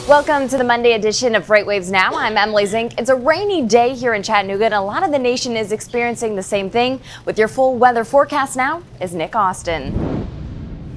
Welcome to the Monday edition of FreightWaves Now. I'm Emily Zink. It's a rainy day here in Chattanooga, and a lot of the nation is experiencing the same thing. With your full weather forecast now is Nick Austin.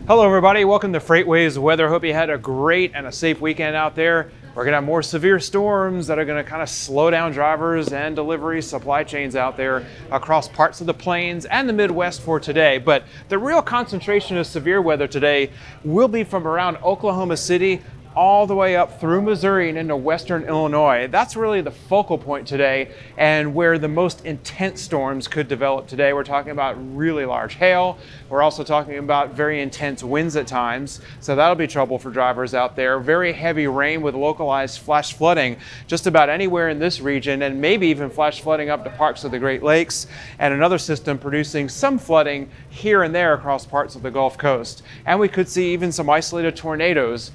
Hello everybody, welcome to FreightWaves Weather. Hope you had a great and a safe weekend out there. We're going to have more severe storms that are going to kind of slow down drivers and delivery supply chains out there across parts of the plains and the Midwest for today. But the real concentration of severe weather today will be from around Oklahoma City all the way up through Missouri and into western Illinois. That's really the focal point today and where the most intense storms could develop today. We're talking about really large hail. We're also talking about very intense winds at times. So that'll be trouble for drivers out there. Very heavy rain with localized flash flooding just about anywhere in this region, and maybe even flash flooding up to parts of the Great Lakes, and another system producing some flooding here and there across parts of the Gulf Coast. And we could see even some isolated tornadoes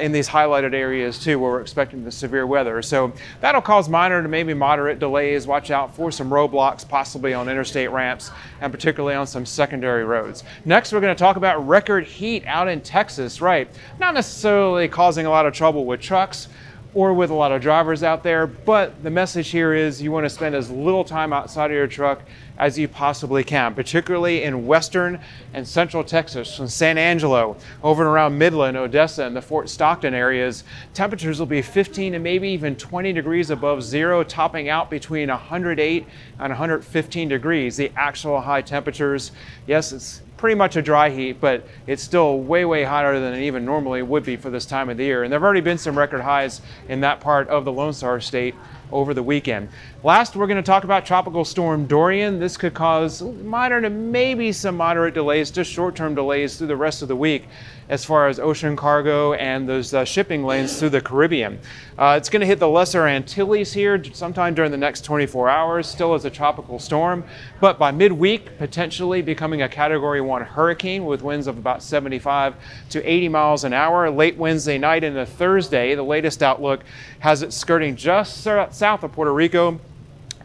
in these highlighted areas too, where we're expecting the severe weather. So that'll cause minor to maybe moderate delays. Watch out for some roadblocks, possibly on interstate ramps and particularly on some secondary roads. Next, we're going to talk about record heat out in Texas, right? Not necessarily causing a lot of trouble with trucks or with a lot of drivers out there, but the message here is you want to spend as little time outside of your truck as you possibly can, particularly in western and central Texas, from San Angelo over and around Midland, Odessa, and the Fort Stockton areas. Temperatures will be 15 and maybe even 20 degrees above zero, topping out between 108 and 115 degrees, the actual high temperatures. Yes, it's pretty much a dry heat, but it's still way, way hotter than it even normally would be for this time of the year. And there have already been some record highs in that part of the Lone Star State over the weekend. Last, we're going to talk about Tropical Storm Dorian. This could cause minor to maybe some moderate delays, just short-term delays through the rest of the week as far as ocean cargo and those shipping lanes through the Caribbean. It's going to hit the Lesser Antilles here sometime during the next 24 hours, still as a tropical storm, but by midweek, potentially becoming a Category 1 hurricane with winds of about 75 to 80 miles an hour. Late Wednesday night into Thursday, the latest outlook has it skirting just south of Puerto Rico,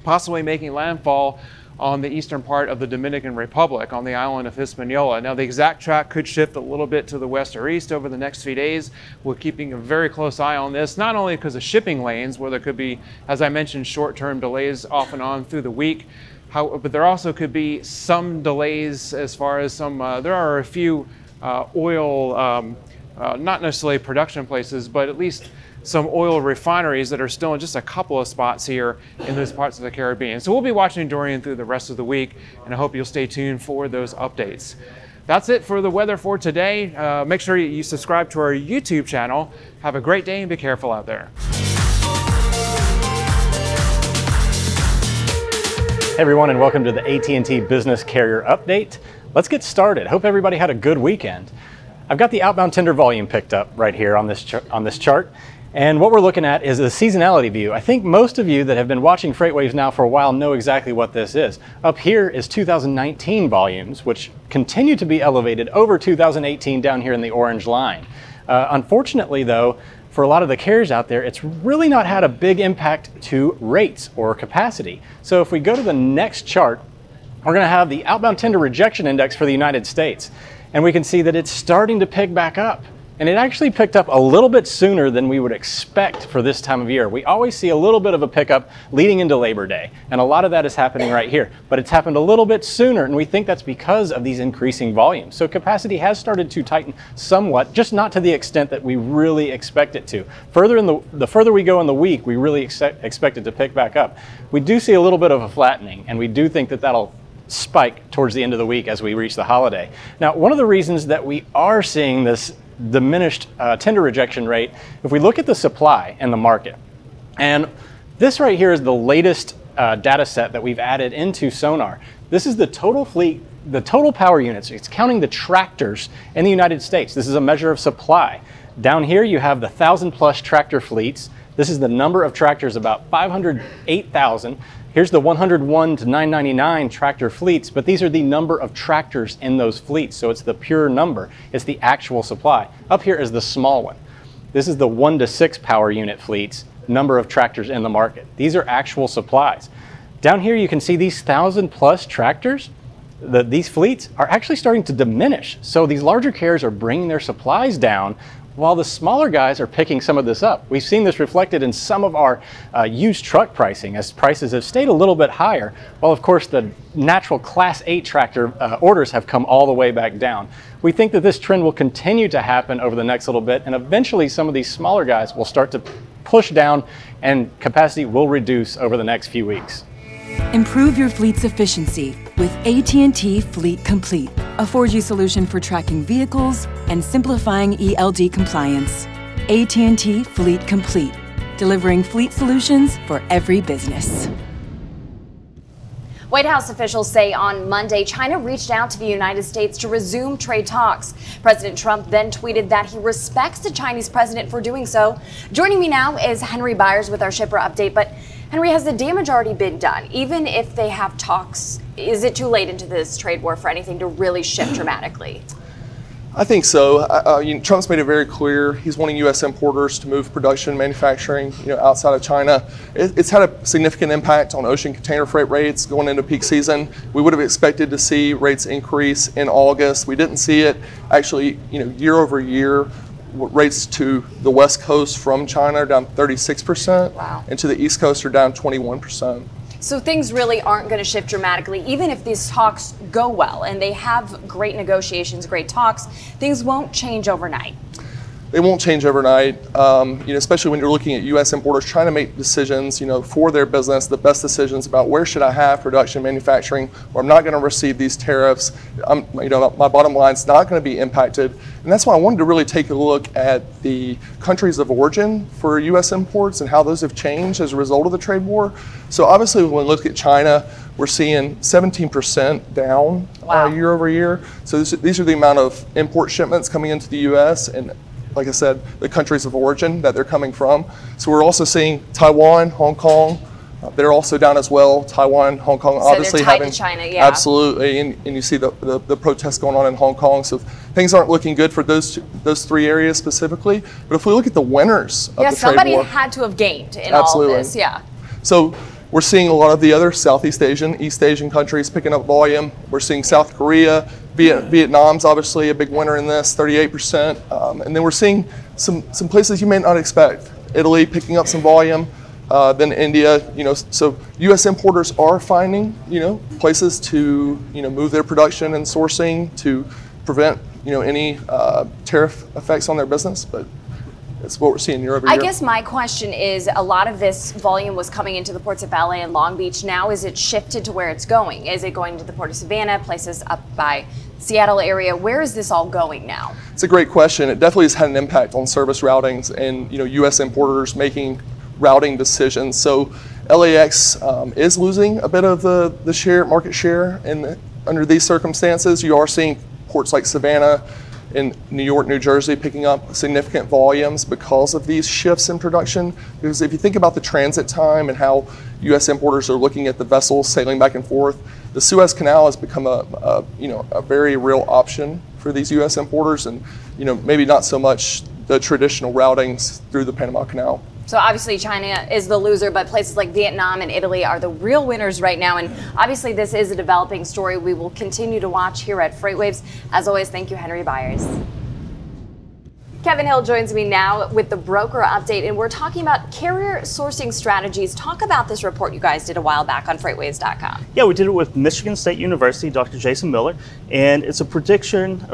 possibly making landfall on the eastern part of the Dominican Republic on the island of Hispaniola. Now, the exact track could shift a little bit to the west or east over the next few days. We're keeping a very close eye on this, not only because of shipping lanes, where there could be, as I mentioned, short-term delays off and on through the week, but there also could be some delays as far as there are a few oil, not necessarily production places, but at least some oil refineries that are still in just a couple of spots here in those parts of the Caribbean. So we'll be watching Dorian through the rest of the week, and I hope you'll stay tuned for those updates. That's it for the weather for today. Make sure you subscribe to our YouTube channel. Have a great day and be careful out there. Hey everyone, and welcome to the AT&T Business Carrier Update. Let's get started. Hope everybody had a good weekend. I've got the outbound tender volume picked up right here on this chart. And what we're looking at is a seasonality view. I think most of you that have been watching FreightWaves Now for a while know exactly what this is. Up here is 2019 volumes, which continue to be elevated over 2018 down here in the orange line. Unfortunately though, for a lot of the carriers out there, it's really not had a big impact to rates or capacity. So if we go to the next chart, we're going to have the outbound tender rejection index for the United States. And we can see that it's starting to pick back up. And it actually picked up a little bit sooner than we would expect for this time of year. We always see a little bit of a pickup leading into Labor Day, and a lot of that is happening right here. But it's happened a little bit sooner, and we think that's because of these increasing volumes. So capacity has started to tighten somewhat, just not to the extent that we really expect it to. The further we go in the week, we really expect it to pick back up. We do see a little bit of a flattening, and we do think that that'll spike towards the end of the week as we reach the holiday. Now, one of the reasons that we are seeing this diminished tender rejection rate, if we look at the supply and the market, and this right here is the latest data set that we've added into SONAR. This is the total fleet, the total power units. It's counting the tractors in the United States. This is a measure of supply. Down here you have the 1,000+ tractor fleets. This is the number of tractors, about 508,000. Here's the 101 to 999 tractor fleets, but these are the number of tractors in those fleets, so it's the pure number. It's the actual supply. Up here is the small one. This is the 1 to 6 power unit fleets, number of tractors in the market. These are actual supplies. Down here you can see these 1,000+ tractors. These fleets are actually starting to diminish. So these larger carriers are bringing their supplies down while the smaller guys are picking some of this up. We've seen this reflected in some of our used truck pricing as prices have stayed a little bit higher, while of course the natural Class 8 tractor orders have come all the way back down. We think that this trend will continue to happen over the next little bit, and eventually some of these smaller guys will start to push down and capacity will reduce over the next few weeks. Improve your fleet's efficiency with AT&T Fleet Complete, a 4G solution for tracking vehicles and simplifying ELD compliance. AT&T Fleet Complete, delivering fleet solutions for every business. White House officials say on Monday China reached out to the United States to resume trade talks. President Trump then tweeted that he respects the Chinese president for doing so. Joining me now is Henry Byers with our shipper update. But Henry, has the damage already been done? Even if they have talks, is it too late into this trade war for anything to really shift dramatically? I think so. Trump's made it very clear he's wanting U.S. importers to move production, manufacturing, outside of China. It's had a significant impact on ocean container freight rates going into peak season. We would have expected to see rates increase in August. We didn't see it. Actually, year over year, rates to the West Coast from China are down 36%. Wow. And to the East Coast are down 21%. So things really aren't going to shift dramatically. Even if these talks go well and they have great negotiations, great talks, things won't change overnight. They won't change overnight, especially when you're looking at U.S. importers trying to make decisions, for their business, the best decisions about where should I have production, manufacturing, or I'm not going to receive these tariffs. My bottom line's not going to be impacted. And that's why I wanted to really take a look at the countries of origin for U.S. imports and how those have changed as a result of the trade war. So obviously when we look at China, we're seeing 17% down year over year. So these are the amount of import shipments coming into the U.S. and, like I said, the countries of origin that they're coming from. So we're also seeing Taiwan, Hong Kong, they're also down as well. Taiwan, Hong Kong, so obviously they're tied having to China, yeah. Absolutely, and you see the protests going on in Hong Kong. So things aren't looking good for those three areas specifically. But if we look at the winners of the trade war, somebody had to have gained in all of this. Yeah. So we're seeing a lot of the other Southeast Asian, East Asian countries picking up volume. We're seeing South Korea, Vietnam's obviously a big winner in this, 38%. And then we're seeing some places you may not expect. Italy picking up some volume, then India, so U.S. importers are finding, places to, move their production and sourcing to prevent, any tariff effects on their business. But it's what we're seeing year over year. I guess my question is, a lot of this volume was coming into the ports of LA and Long Beach. Now is it shifted to where it's going? Is it going to the Port of Savannah, places up by Seattle area? Where is this all going now? It's a great question. It definitely has had an impact on service routings and U.S. importers making routing decisions. So LAX is losing a bit of the market share, and under these circumstances, you are seeing ports like Savannah in New York, New Jersey picking up significant volumes because of these shifts in production. Because if you think about the transit time and how U.S. importers are looking at the vessels sailing back and forth, the Suez Canal has become a very real option for these U.S. importers, and maybe not so much the traditional routings through the Panama Canal. So obviously China is the loser, but places like Vietnam and Italy are the real winners right now. And obviously this is a developing story we will continue to watch here at FreightWaves. As always, thank you, Henry Byers. Kevin Hill joins me now with the broker update, and we're talking about carrier sourcing strategies. Talk about this report you guys did a while back on FreightWaves.com. Yeah, we did it with Michigan State University, Dr. Jason Miller, and it's a prediction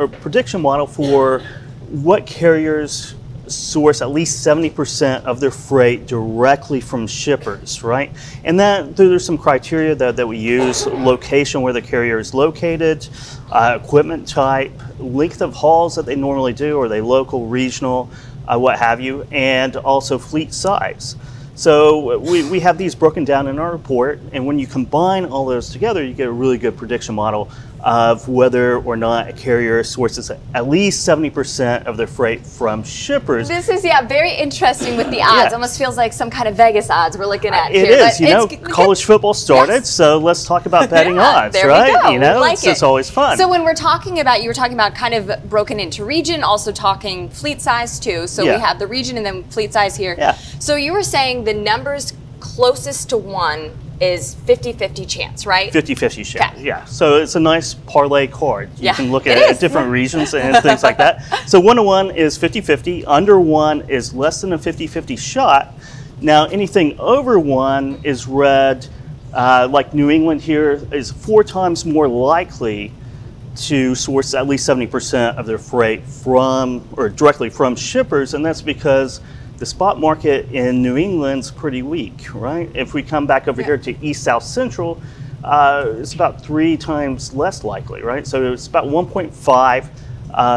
model for what carriers source at least 70% of their freight directly from shippers, right? And there's some criteria that we use: location where the carrier is located, equipment type, length of hauls that they normally do, are they local, regional, what have you, and also fleet size. So we have these broken down in our report, and when you combine all those together, you get a really good prediction model of whether or not a carrier sources at least 70% of their freight from shippers. This is, very interesting with the odds. Almost feels like some kind of Vegas odds we're looking at here. It is, college football started, so let's talk about betting odds, there right? We go. It's always fun. So when we're talking about, you were talking about kind of broken into region, also talking fleet size too. So we have the region and then fleet size here. Yeah. So you were saying the numbers closest to 1 is 50-50 chance, right? 50-50 chance, Okay. yeah. So it's a nice parlay card. You Yeah, can look it at is. different regions and things like that. So 1 to 1 is 50-50. Under 1 is less than a 50-50 shot. Now anything over 1 is read, like New England here, is 4 times more likely to source at least 70% of their freight from, or directly from shippers, and that's because the spot market in New England's pretty weak, right? If we come back over here to East, South, Central, it's about 3 times less likely, right? So it's about 1.5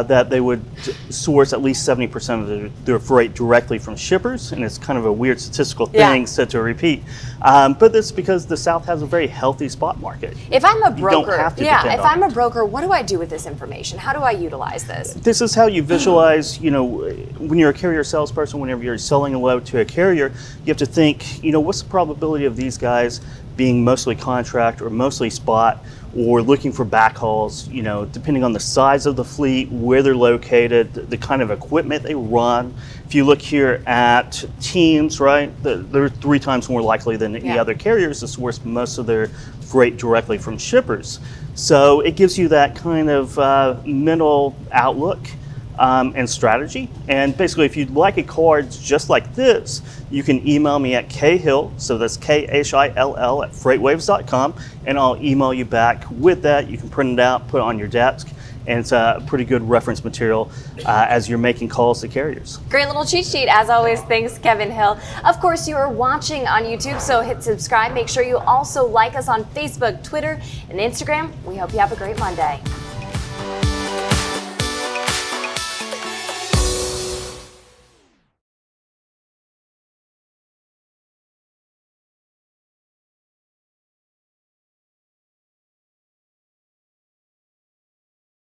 that they would source at least 70% of their freight directly from shippers, and it's kind of a weird statistical thing said to repeat. But that's because the South has a very healthy spot market. If I'm a You broker, don't have to depend if on I'm it. a broker, what do I do with this information? How do I utilize this? This is how you visualize, you know, when you're a carrier salesperson, whenever you're selling a load to a carrier, you have to think, you know, what's the probability of these guys being mostly contract or mostly spot, or looking for backhauls, you know, depending on the size of the fleet, where they're located, the kind of equipment they run. If you look here at teams, right, they're 3 times more likely than any other carriers to source most of their freight directly from shippers. So it gives you that kind of mental outlook and strategy. And basically, if you'd like a card just like this, you can email me at khill, so that's Khill at freightwaves.com, and I'll email you back with that. You can print it out, put it on your desk, and it's a pretty good reference material as you're making calls to carriers. Great little cheat sheet, as always. Thanks, Kevin Hill. Of course, you are watching on YouTube, so hit subscribe. Make sure you also like us on Facebook, Twitter, and Instagram. We hope you have a great Monday.